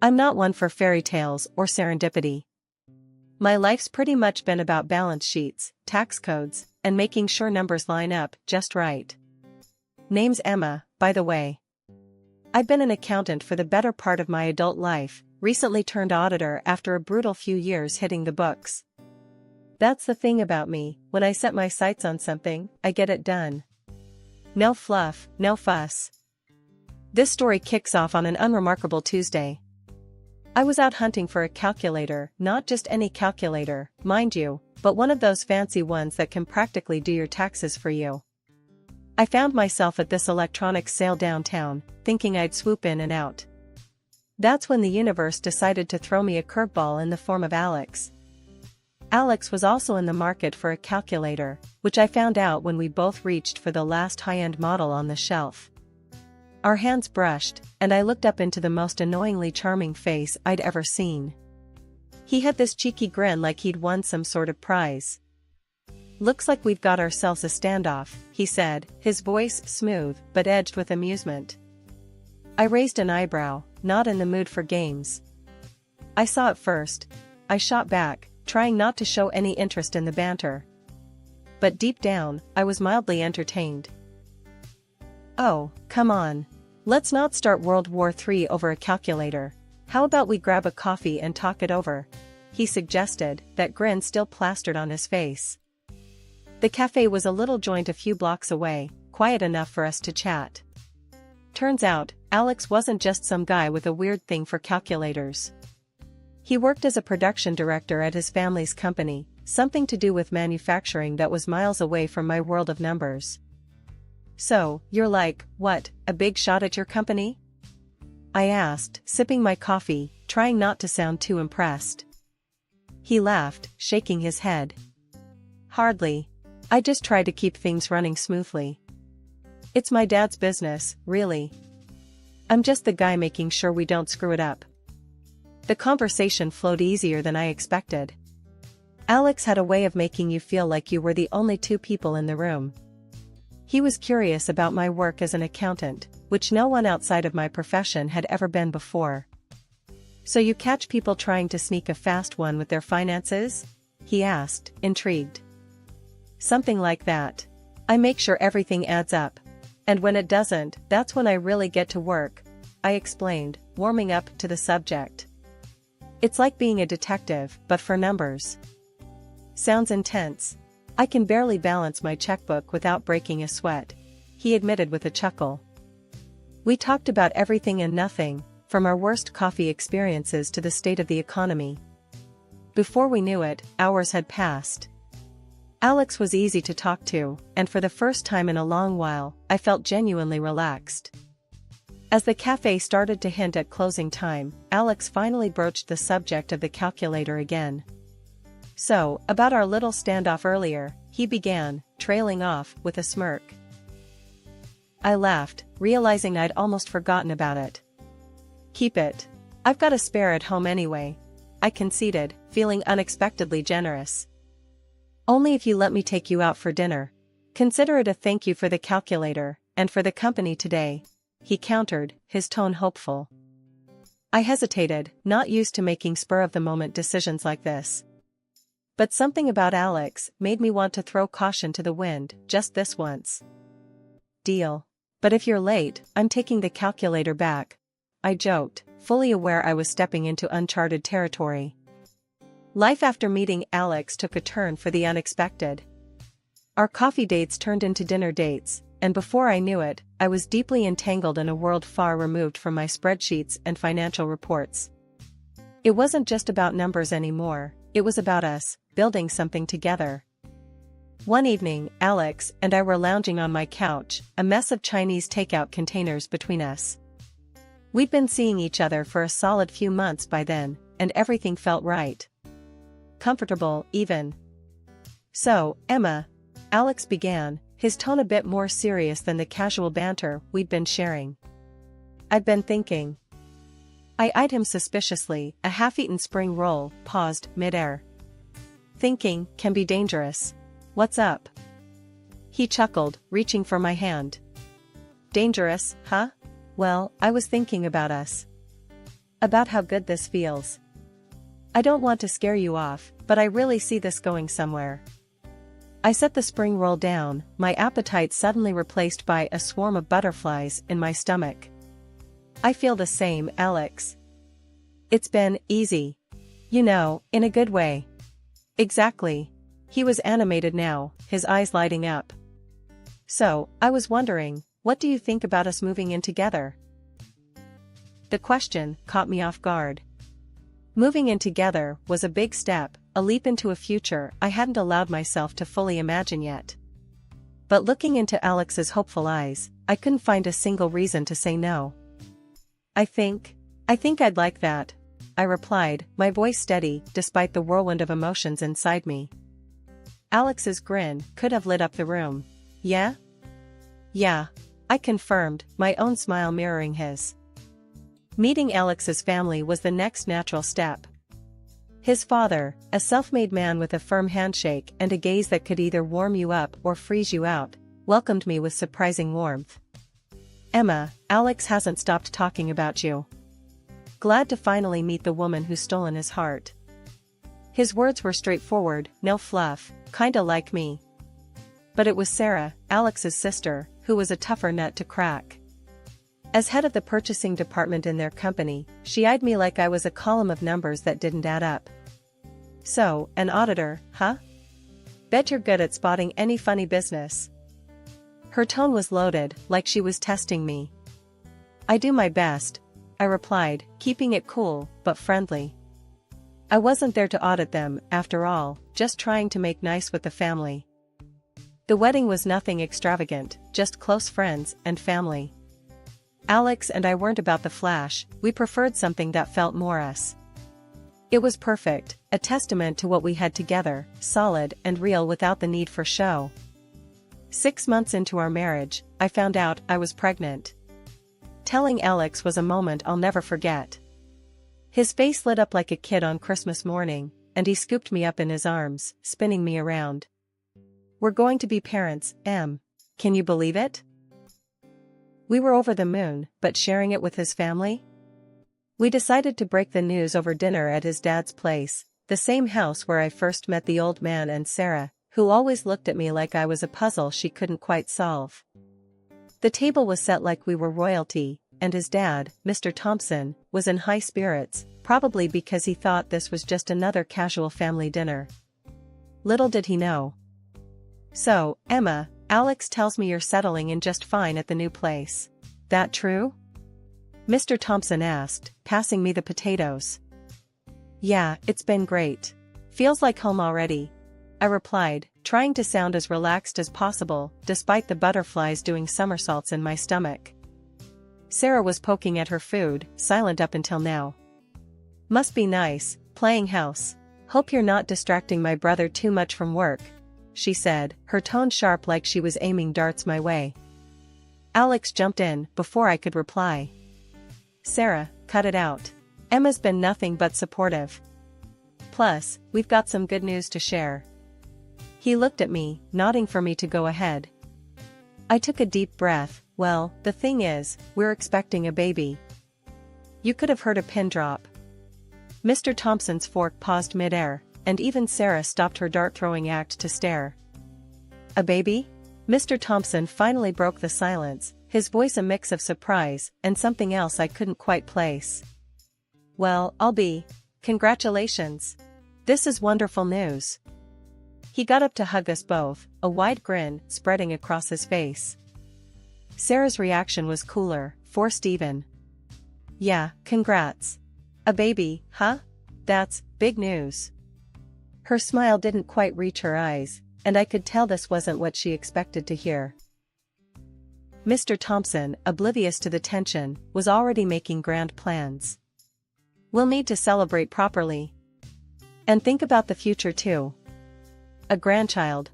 I'm not one for fairy tales or serendipity. My life's pretty much been about balance sheets, tax codes, and making sure numbers line up just right. Name's Emma, by the way. I've been an accountant for the better part of my adult life, recently turned auditor after a brutal few years hitting the books. That's the thing about me, when I set my sights on something, I get it done. No fluff, no fuss. This story kicks off on an unremarkable Tuesday. I was out hunting for a calculator, not just any calculator, mind you, but one of those fancy ones that can practically do your taxes for you. I found myself at this electronics sale downtown, thinking I'd swoop in and out. That's when the universe decided to throw me a curveball in the form of Alex. Alex was also in the market for a calculator, which I found out when we both reached for the last high-end model on the shelf. Our hands brushed, and I looked up into the most annoyingly charming face I'd ever seen. He had this cheeky grin like he'd won some sort of prize. "Looks like we've got ourselves a standoff," he said, his voice smooth but edged with amusement. I raised an eyebrow, not in the mood for games. I saw it first. I shot back, trying not to show any interest in the banter. But deep down, I was mildly entertained. "Oh, come on. Let's not start World War III over a calculator. How about we grab a coffee and talk it over?" he suggested, that grin still plastered on his face. The cafe was a little joint a few blocks away, quiet enough for us to chat. Turns out, Alex wasn't just some guy with a weird thing for calculators. He worked as a production director at his family's company, something to do with manufacturing that was miles away from my world of numbers. "So, you're like, what, a big shot at your company?" I asked, sipping my coffee, trying not to sound too impressed. He laughed, shaking his head. "Hardly. I just try to keep things running smoothly. It's my dad's business, really. I'm just the guy making sure we don't screw it up." The conversation flowed easier than I expected. Alex had a way of making you feel like you were the only two people in the room. He was curious about my work as an accountant, which no one outside of my profession had ever been before. "So you catch people trying to sneak a fast one with their finances?" he asked, intrigued. "Something like that. I make sure everything adds up. And when it doesn't, that's when I really get to work," I explained, warming up to the subject. "It's like being a detective, but for numbers." "Sounds intense. I can barely balance my checkbook without breaking a sweat," he admitted with a chuckle. We talked about everything and nothing, from our worst coffee experiences to the state of the economy. Before we knew it, hours had passed. Alex was easy to talk to, and for the first time in a long while, I felt genuinely relaxed. As the cafe started to hint at closing time, Alex finally broached the subject of the calculator again. "So, about our little standoff earlier," he began, trailing off with a smirk. I laughed, realizing I'd almost forgotten about it. "Keep it. I've got a spare at home anyway," I conceded, feeling unexpectedly generous. "Only if you let me take you out for dinner. Consider it a thank you for the calculator, and for the company today," he countered, his tone hopeful. I hesitated, not used to making spur-of-the-moment decisions like this. But something about Alex made me want to throw caution to the wind, just this once. "Deal. But if you're late, I'm taking the calculator back," I joked, fully aware I was stepping into uncharted territory. Life after meeting Alex took a turn for the unexpected. Our coffee dates turned into dinner dates, and before I knew it, I was deeply entangled in a world far removed from my spreadsheets and financial reports. It wasn't just about numbers anymore, it was about us, building something together. One evening, Alex and I were lounging on my couch, a mess of Chinese takeout containers between us. We'd been seeing each other for a solid few months by then, and everything felt right. Comfortable, even. "So, Emma," Alex began, his tone a bit more serious than the casual banter we'd been sharing. "I've been thinking." I eyed him suspiciously, a half-eaten spring roll, paused mid-air. "Thinking can be dangerous. What's up?" He chuckled, reaching for my hand. "Dangerous, huh? Well, I was thinking about us. about how good this feels. I don't want to scare you off, but I really see this going somewhere. I set the spring roll down, my appetite suddenly replaced by a swarm of butterflies in my stomach. I feel the same, Alex. It's been easy. You know, in a good way. Exactly. He was animated now, his eyes lighting up. So, I was wondering, what do you think about us moving in together? The question caught me off guard. Moving in together was a big step, a leap into a future I hadn't allowed myself to fully imagine yet. But looking into Alex's hopeful eyes, I couldn't find a single reason to say no. I think I'd like that, I replied, my voice steady despite the whirlwind of emotions inside me. Alex's grin could have lit up the room. Yeah? Yeah, I confirmed, my own smile mirroring his. Meeting Alex's family was the next natural step. His father, a self-made man with a firm handshake and a gaze that could either warm you up or freeze you out, welcomed me with surprising warmth. Emma, Alex hasn't stopped talking about you. Glad to finally meet the woman who's stolen his heart. His words were straightforward, no fluff, kinda like me. But it was Sarah, Alex's sister, who was a tougher nut to crack. As head of the purchasing department in their company, she eyed me like I was a column of numbers that didn't add up. So, an auditor, huh? Bet you're good at spotting any funny business. Her tone was loaded, like she was testing me. I do my best, I replied, keeping it cool, but friendly. I wasn't there to audit them, after all, just trying to make nice with the family. The wedding was nothing extravagant, just close friends and family. Alex and I weren't about the flash, we preferred something that felt more us. It was perfect, a testament to what we had together, solid and real without the need for show. 6 months into our marriage, I found out I was pregnant. Telling Alex was a moment I'll never forget. His face lit up like a kid on Christmas morning, and he scooped me up in his arms, spinning me around. We're going to be parents, Em. Can you believe it? We were over the moon, but sharing it with his family? We decided to break the news over dinner at his dad's place, the same house where I first met the old man and Sarah, who always looked at me like I was a puzzle she couldn't quite solve. The table was set like we were royalty, and his dad, Mr. Thompson, was in high spirits, probably because he thought this was just another casual family dinner. Little did he know. So, Emma, Alex tells me you're settling in just fine at the new place. That true? Mr. Thompson asked, passing me the potatoes. Yeah, it's been great. Feels like home already, I replied, trying to sound as relaxed as possible, despite the butterflies doing somersaults in my stomach. Sarah was poking at her food, silent up until now. Must be nice, playing house. Hope you're not distracting my brother too much from work, she said, her tone sharp like she was aiming darts my way. Alex jumped in before I could reply. Sarah, cut it out. Emma's been nothing but supportive. Plus, we've got some good news to share. He looked at me, nodding for me to go ahead. I took a deep breath. Well, the thing is, we're expecting a baby. You could have heard a pin drop. Mr. Thompson's fork paused midair, and even Sarah stopped her dart-throwing act to stare. A baby? Mr. Thompson finally broke the silence, his voice a mix of surprise and something else I couldn't quite place. Well, I'll be. Congratulations. This is wonderful news. He got up to hug us both, a wide grin spreading across his face. Sarah's reaction was cooler, forced even. Yeah, congrats. A baby, huh? That's big news. Her smile didn't quite reach her eyes, and I could tell this wasn't what she expected to hear. Mr. Thompson, oblivious to the tension, was already making grand plans. We'll need to celebrate properly. And think about the future too. A grandchild.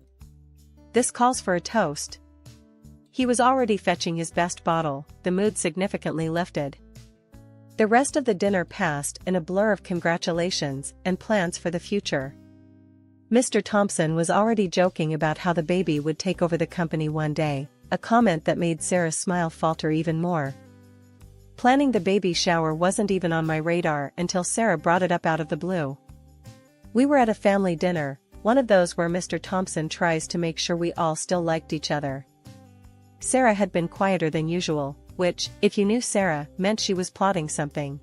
This calls for a toast. He was already fetching his best bottle, the mood significantly lifted. The rest of the dinner passed in a blur of congratulations and plans for the future. Mr. Thompson was already joking about how the baby would take over the company one day, a comment that made Sarah's smile falter even more. Planning the baby shower wasn't even on my radar until Sarah brought it up out of the blue. We were at a family dinner, one of those where Mr. Thompson tries to make sure we all still liked each other. Sarah had been quieter than usual, which, if you knew Sarah, meant she was plotting something.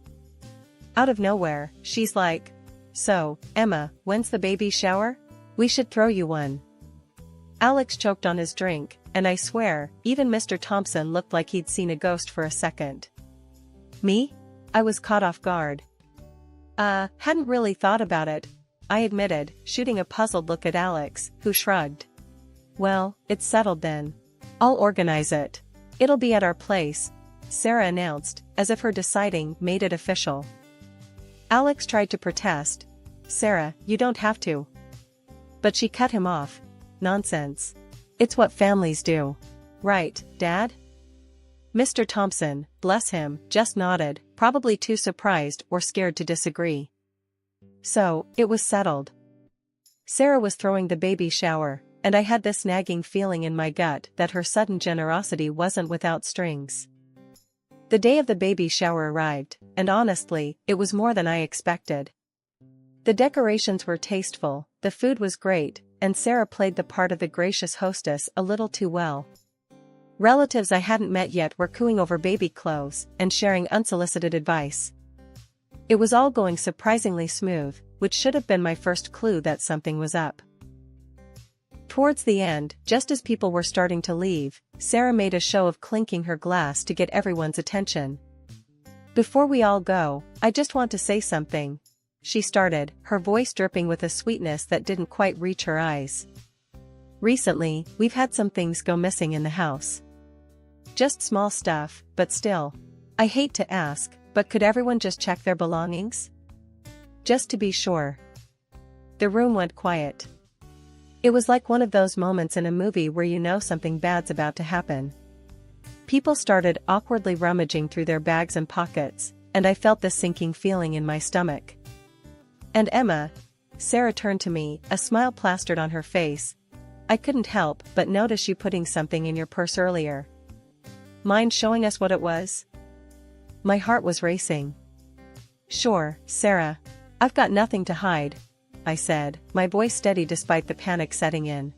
Out of nowhere, she's like, "So, Emma, when's the baby shower? We should throw you one." Alex choked on his drink, and I swear, even Mr. Thompson looked like he'd seen a ghost for a second. Me? I was caught off guard. Hadn't really thought about it, I admitted, shooting a puzzled look at Alex, who shrugged. "Well, it's settled then. I'll organize it. It'll be at our place," Sarah announced, as if her deciding made it official. Alex tried to protest. "Sarah, you don't have to." But she cut him off. "Nonsense. It's what families do. Right, Dad?" Mr. Thompson, bless him, just nodded, probably too surprised or scared to disagree. So, it was settled. Sarah was throwing the baby shower, and I had this nagging feeling in my gut that her sudden generosity wasn't without strings. The day of the baby shower arrived, and honestly, it was more than I expected. The decorations were tasteful, the food was great, and Sarah played the part of the gracious hostess a little too well. Relatives I hadn't met yet were cooing over baby clothes and sharing unsolicited advice. It was all going surprisingly smooth, which should have been my first clue that something was up. Towards the end, just as people were starting to leave, Sarah made a show of clinking her glass to get everyone's attention. "Before we all go, I just want to say something," she started, her voice dripping with a sweetness that didn't quite reach her eyes. "Recently, we've had some things go missing in the house. Just small stuff, but still. I hate to ask, but could everyone just check their belongings? Just to be sure." The room went quiet. It was like one of those moments in a movie where you know something bad's about to happen. People started awkwardly rummaging through their bags and pockets, and I felt this sinking feeling in my stomach. "And Emma," Sarah turned to me, a smile plastered on her face, "I couldn't help but notice you putting something in your purse earlier. Mind showing us what it was?" My heart was racing. "Sure, Sarah. I've got nothing to hide," I said, my voice steady despite the panic setting in.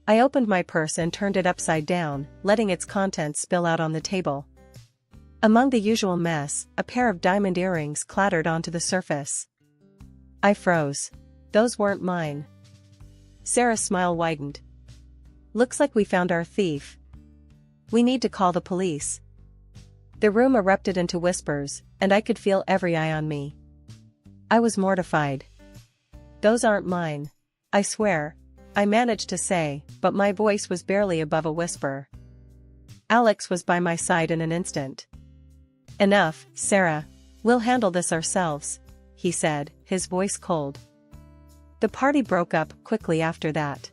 I opened my purse and turned it upside down, letting its contents spill out on the table. Among the usual mess, a pair of diamond earrings clattered onto the surface. I froze. Those weren't mine. Sarah's smile widened. "Looks like we found our thief. We need to call the police." The room erupted into whispers, and I could feel every eye on me. I was mortified. "Those aren't mine. I swear," I managed to say, but my voice was barely above a whisper. Alex was by my side in an instant. "Enough, Sarah. We'll handle this ourselves," he said, his voice cold. The party broke up quickly after that.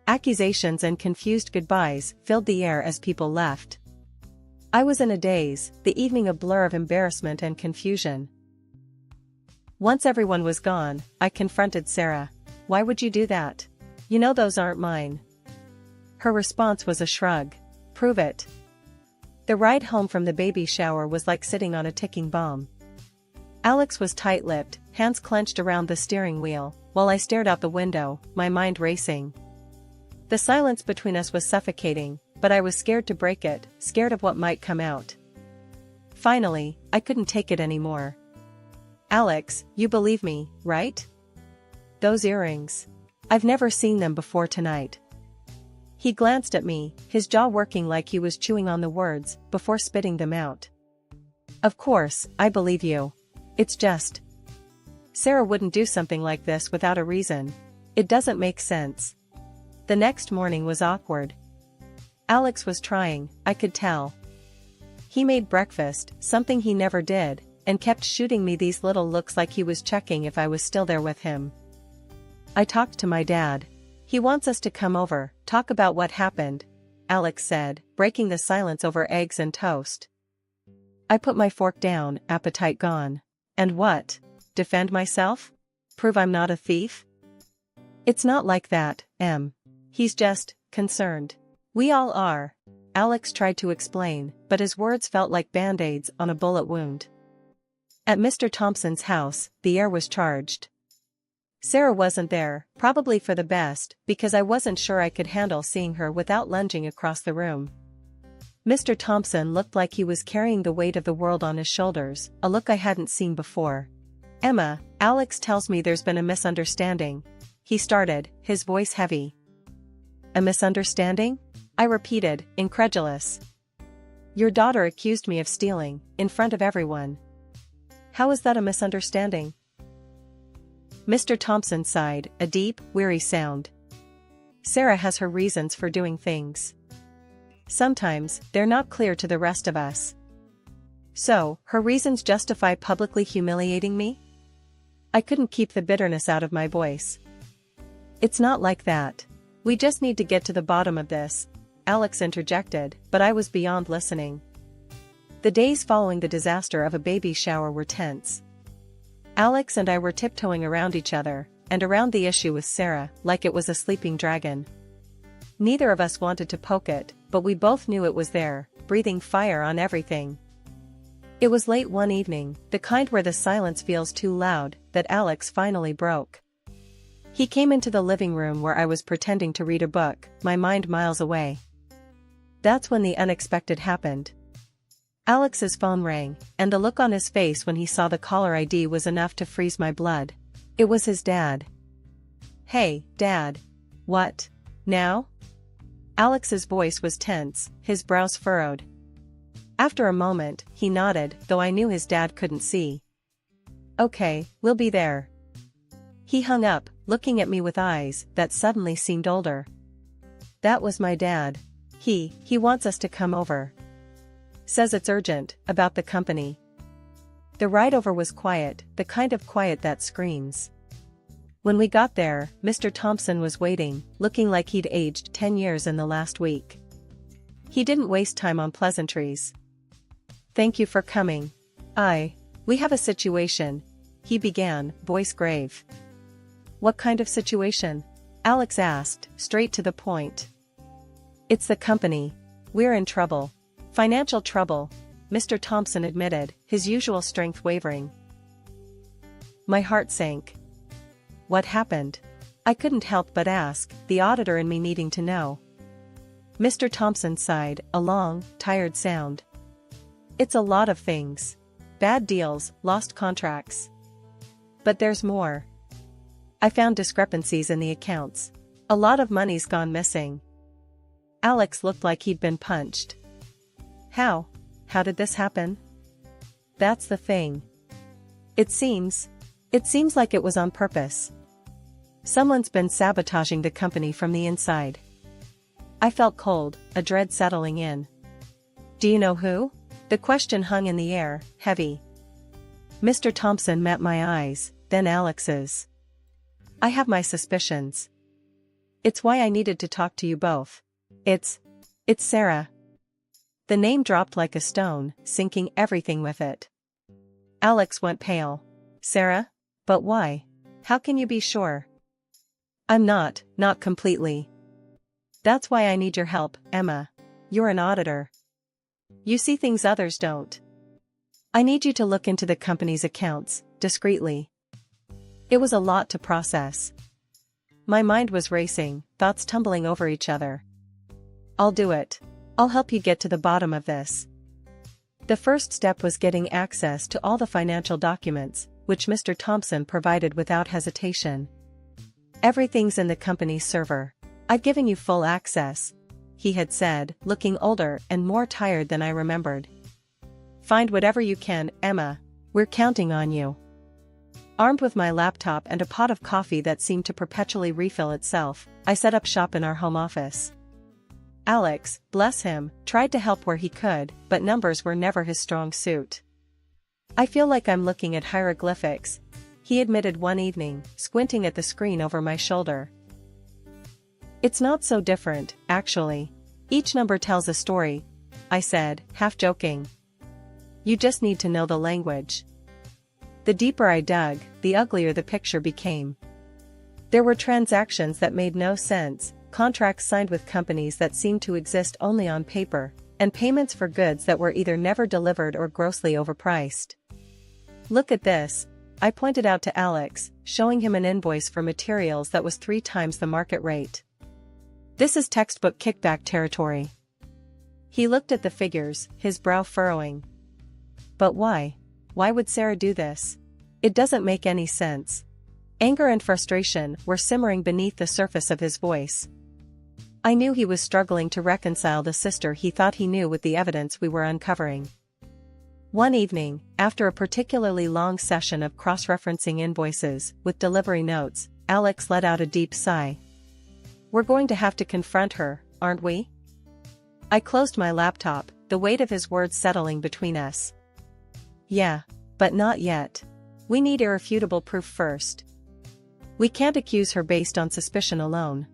Accusations and confused goodbyes filled the air as people left. I was in a daze, the evening a blur of embarrassment and confusion. Once everyone was gone, I confronted Sarah. "Why would you do that? You know those aren't mine." Her response was a shrug. "Prove it." The ride home from the baby shower was like sitting on a ticking bomb. Alex was tight-lipped, hands clenched around the steering wheel, while I stared out the window, my mind racing. The silence between us was suffocating, but I was scared to break it, scared of what might come out. Finally, I couldn't take it anymore. "Alex, you believe me, right? Those earrings. I've never seen them before tonight." He glanced at me, his jaw working like he was chewing on the words, before spitting them out. "Of course, I believe you. It's just. Sarah wouldn't do something like this without a reason. It doesn't make sense." The next morning was awkward. Alex was trying, I could tell. He made breakfast, something he never did, and kept shooting me these little looks like he was checking if I was still there with him. I talked to my dad. "He wants us to come over, talk about what happened," Alex said, breaking the silence over eggs and toast. I put my fork down, appetite gone. "And what? Defend myself? Prove I'm not a thief?" "It's not like that, Em. He's just concerned. We all are. Alex tried to explain, but his words felt like band-aids on a bullet wound. At Mr. Thompson's house, the air was charged. Sarah wasn't there, probably for the best, because I wasn't sure I could handle seeing her without lunging across the room. Mr. Thompson looked like he was carrying the weight of the world on his shoulders, a look I hadn't seen before. "Emma, Alex tells me there's been a misunderstanding," he started, his voice heavy. "A misunderstanding?" I repeated, incredulous. "Your daughter accused me of stealing, in front of everyone. How is that a misunderstanding?" Mr. Thompson sighed, a deep, weary sound. "Sarah has her reasons for doing things. Sometimes, they're not clear to the rest of us. So, her reasons justify publicly humiliating me?" I couldn't keep the bitterness out of my voice. "It's not like that. We just need to get to the bottom of this," Alex interjected, but I was beyond listening. The days following the disaster of a baby shower were tense. Alex and I were tiptoeing around each other, and around the issue with Sarah, like it was a sleeping dragon. Neither of us wanted to poke it, but we both knew it was there, breathing fire on everything. It was late one evening, the kind where the silence feels too loud, that Alex finally broke. He came into the living room where I was pretending to read a book, my mind miles away. That's when the unexpected happened. Alex's phone rang, and the look on his face when he saw the caller ID was enough to freeze my blood. It was his dad. "Hey, Dad. What? Now?" Alex's voice was tense, his brows furrowed. After a moment, he nodded, though I knew his dad couldn't see. "Okay, we'll be there." He hung up, looking at me with eyes that suddenly seemed older. That was my dad. He wants us to come over. Says it's urgent, about the company. The ride over was quiet, the kind of quiet that screams. When we got there, Mr. Thompson was waiting, looking like he'd aged 10 years in the last week. He didn't waste time on pleasantries. "Thank you for coming. We have a situation," he began, voice grave. "What kind of situation?" Alex asked, straight to the point. "It's the company. We're in trouble. Financial trouble," Mr. Thompson admitted, his usual strength wavering. My heart sank. What happened? I couldn't help but ask, the auditor in me needing to know. Mr. Thompson sighed, a long, tired sound. "It's a lot of things. Bad deals, lost contracts. But there's more. I found discrepancies in the accounts. A lot of money's gone missing." Alex looked like he'd been punched. How did this happen?" "That's the thing. It seems like it was on purpose. Someone's been sabotaging the company from the inside." I felt cold, a dread settling in. "Do you know who?" The question hung in the air, heavy. Mr. Thompson met my eyes, then Alex's. "I have my suspicions. It's why I needed to talk to you both. It's Sarah." The name dropped like a stone, sinking everything with it. Alex went pale. "Sarah? But why? How can you be sure?" "I'm not completely. That's why I need your help, Emma. You're an auditor. You see things others don't. I need you to look into the company's accounts, discreetly." It was a lot to process. My mind was racing, thoughts tumbling over each other. "I'll do it. I'll help you get to the bottom of this." The first step was getting access to all the financial documents, which Mr. Thompson provided without hesitation. "Everything's in the company's server. I've given you full access," he had said, looking older and more tired than I remembered. "Find whatever you can, Emma. We're counting on you." Armed with my laptop and a pot of coffee that seemed to perpetually refill itself, I set up shop in our home office. Alex, bless him, tried to help where he could, but numbers were never his strong suit. "I feel like I'm looking at hieroglyphics," he admitted one evening, squinting at the screen over my shoulder. "It's not so different, actually. Each number tells a story," I said, half joking. "You just need to know the language." The deeper I dug, the uglier the picture became. There were transactions that made no sense, contracts signed with companies that seemed to exist only on paper, and payments for goods that were either never delivered or grossly overpriced. "Look at this," I pointed out to Alex, showing him an invoice for materials that was 3 times the market rate. "This is textbook kickback territory." He looked at the figures, his brow furrowing. "But why? Why would Sarah do this? It doesn't make any sense." Anger and frustration were simmering beneath the surface of his voice. I knew he was struggling to reconcile the sister he thought he knew with the evidence we were uncovering. One evening, after a particularly long session of cross-referencing invoices with delivery notes, Alex let out a deep sigh. "We're going to have to confront her, aren't we?" I closed my laptop, the weight of his words settling between us. "Yeah, but not yet. We need irrefutable proof first. We can't accuse her based on suspicion alone."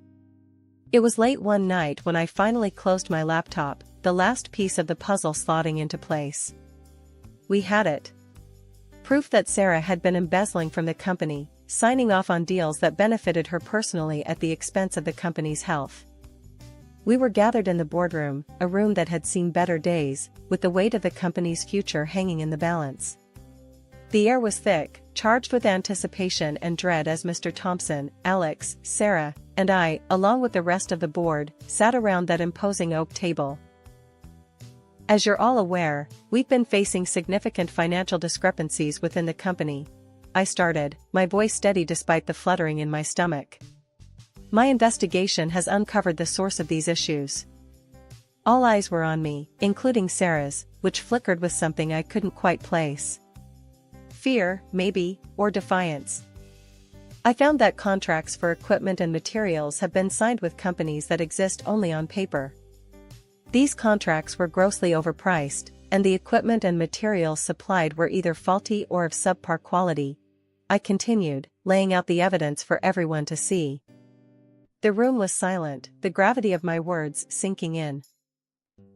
It was late one night when I finally closed my laptop, the last piece of the puzzle slotting into place. We had it. Proof that Sarah had been embezzling from the company, signing off on deals that benefited her personally at the expense of the company's health. We were gathered in the boardroom, a room that had seen better days, with the weight of the company's future hanging in the balance. The air was thick, charged with anticipation and dread as Mr. Thompson, Alex, Sarah, and I, along with the rest of the board, sat around that imposing oak table. "As you're all aware, we've been facing significant financial discrepancies within the company," I started, my voice steady despite the fluttering in my stomach. "My investigation has uncovered the source of these issues." All eyes were on me, including Sarah's, which flickered with something I couldn't quite place. Fear, maybe, or defiance. "I found that contracts for equipment and materials have been signed with companies that exist only on paper. These contracts were grossly overpriced, and the equipment and materials supplied were either faulty or of subpar quality," I continued, laying out the evidence for everyone to see. The room was silent, the gravity of my words sinking in.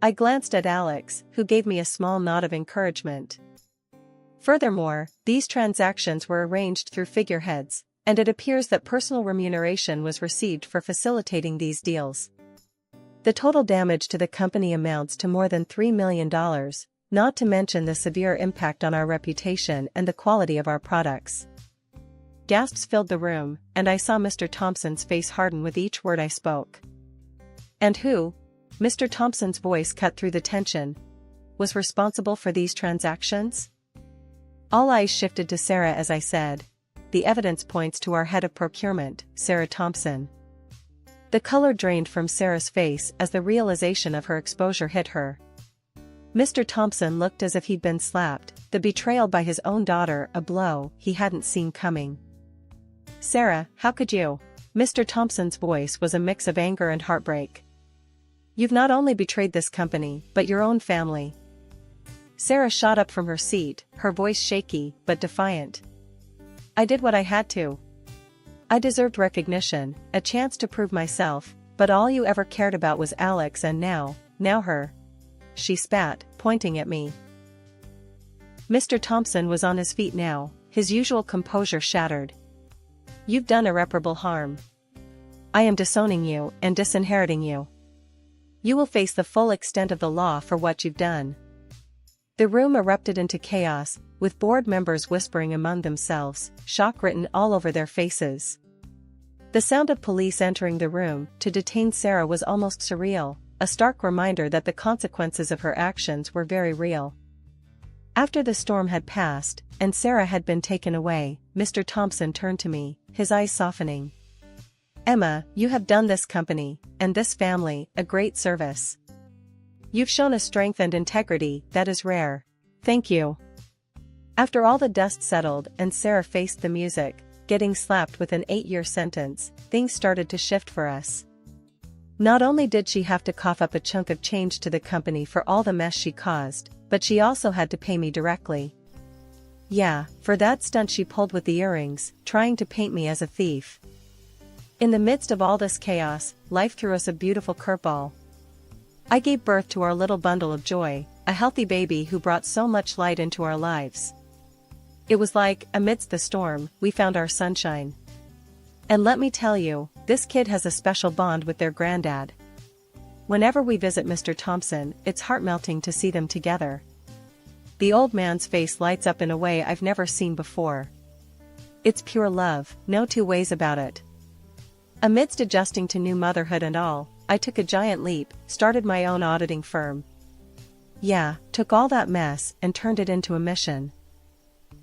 I glanced at Alex, who gave me a small nod of encouragement. Furthermore, these transactions were arranged through figureheads, and it appears that personal remuneration was received for facilitating these deals. The total damage to the company amounts to more than $3 million, not to mention the severe impact on our reputation and the quality of our products. Gasps filled the room, and I saw Mr. Thompson's face harden with each word I spoke. "And who?" Mr. Thompson's voice cut through the tension. "Was responsible for these transactions?" All eyes shifted to Sarah as I said. "The evidence points to our head of procurement, Sarah Thompson." The color drained from Sarah's face as the realization of her exposure hit her. Mr. Thompson looked as if he'd been slapped, the betrayal by his own daughter a blow he hadn't seen coming. "Sarah, how could you?" Mr. Thompson's voice was a mix of anger and heartbreak. "You've not only betrayed this company, but your own family." Sarah shot up from her seat, her voice shaky, but defiant. "I did what I had to. I deserved recognition, a chance to prove myself, but all you ever cared about was Alex and now her." She spat, pointing at me. Mr. Thompson was on his feet now, his usual composure shattered. "You've done irreparable harm. I am disowning you and disinheriting you. You will face the full extent of the law for what you've done." The room erupted into chaos, with board members whispering among themselves, shock written all over their faces. The sound of police entering the room to detain Sarah was almost surreal, a stark reminder that the consequences of her actions were very real. After the storm had passed, and Sarah had been taken away, Mr. Thompson turned to me, his eyes softening. "Emma, you have done this company, and this family, a great service. You've shown a strength and integrity that is rare. Thank you." After all the dust settled and Sarah faced the music, getting slapped with an 8-year sentence, things started to shift for us. Not only did she have to cough up a chunk of change to the company for all the mess she caused, but she also had to pay me directly. Yeah, for that stunt she pulled with the earrings, trying to paint me as a thief. In the midst of all this chaos, life threw us a beautiful curveball. I gave birth to our little bundle of joy, a healthy baby who brought so much light into our lives. It was like, amidst the storm, we found our sunshine. And let me tell you, this kid has a special bond with their granddad. Whenever we visit Mr. Thompson, it's heart-melting to see them together. The old man's face lights up in a way I've never seen before. It's pure love, no two ways about it. Amidst adjusting to new motherhood and all, I took a giant leap, started my own auditing firm. Yeah, took all that mess and turned it into a mission.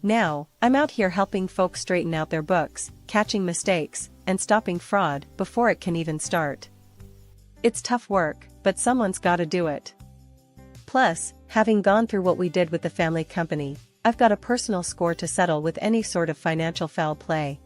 Now, I'm out here helping folks straighten out their books, catching mistakes, and stopping fraud before it can even start. It's tough work, but someone's gotta do it. Plus, having gone through what we did with the family company, I've got a personal score to settle with any sort of financial foul play.